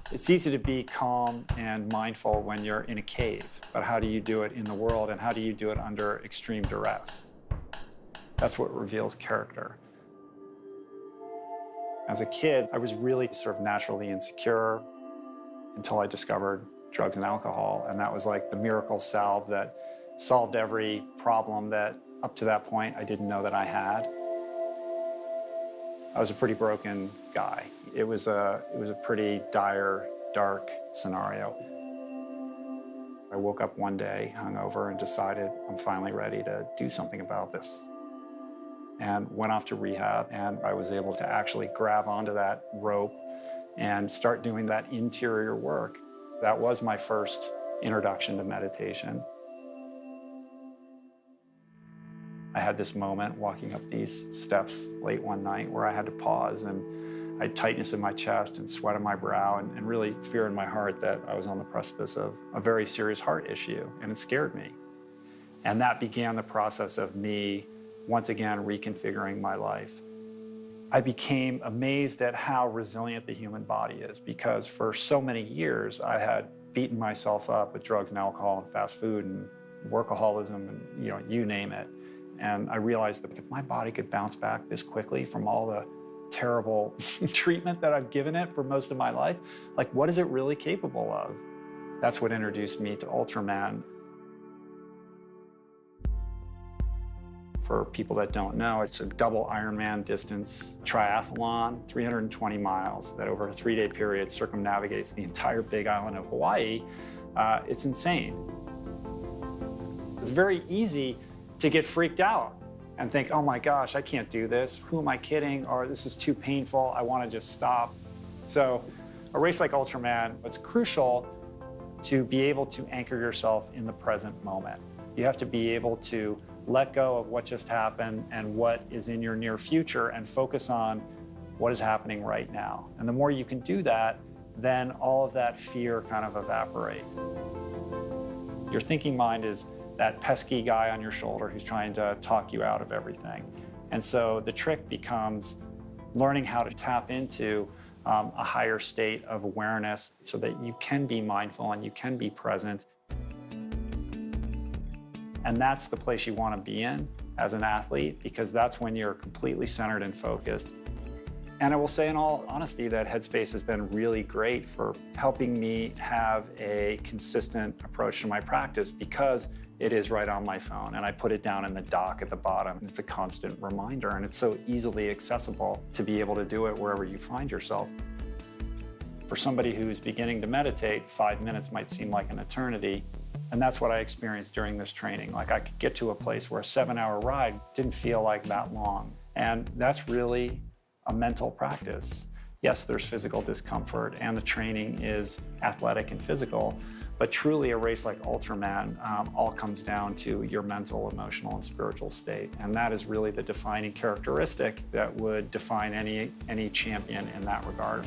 It's easy to be calm and mindful when you're in a cave, but how do you do it in the world, and how do you do it under extreme duress? That's what reveals character. As a kid, I was really sort of naturally insecure until I discovered drugs and alcohol, and that was like the miracle salve that solved every problem that up to that point I didn't know that I had. I was a pretty broken guy. It was a pretty dire, dark scenario. I woke up one day, hungover, and decided I'm finally ready to do something about this. And went off to rehab, and I was able to actually grab onto that rope and start doing that interior work. That was my first introduction to meditation. I had this moment walking up these steps late one night where I had to pause, and I had tightness in my chest and sweat on my brow and really fear in my heart that I was on the precipice of a very serious heart issue, and it scared me. And that began the process of me once again reconfiguring my life. I became amazed at how resilient the human body is, because for so many years I had beaten myself up with drugs and alcohol and fast food and workaholism and you name it. And I realized that if my body could bounce back this quickly from all the terrible treatment that I've given it for most of my life, like, what is it really capable of? That's what introduced me to Ultraman. For people that don't know, it's a double Ironman distance triathlon, 320 miles that over a 3-day period circumnavigates the entire big island of Hawaii. It's insane. It's very easy to get freaked out and think, oh my gosh, I can't do this. Who am I kidding? Or this is too painful. I want to just stop. So a race like Ultraman, it's crucial to be able to anchor yourself in the present moment. You have to be able to let go of what just happened and what is in your near future and focus on what is happening right now. And the more you can do that, then all of that fear kind of evaporates. Your thinking mind is that pesky guy on your shoulder who's trying to talk you out of everything. And so the trick becomes learning how to tap into a higher state of awareness so that you can be mindful and you can be present. And that's the place you want to be in as an athlete, because that's when you're completely centered and focused. And I will say in all honesty that Headspace has been really great for helping me have a consistent approach to my practice, because it is right on my phone and I put it down in the dock at the bottom. It's a constant reminder, and it's so easily accessible to be able to do it wherever you find yourself. For somebody who's beginning to meditate, 5 minutes might seem like an eternity. And that's what I experienced during this training. Like, I could get to a place where a 7-hour ride didn't feel like that long. And that's really a mental practice. Yes, there's physical discomfort and the training is athletic and physical, but truly a race like Ultraman all comes down to your mental, emotional, and spiritual state. And that is really the defining characteristic that would define any champion in that regard.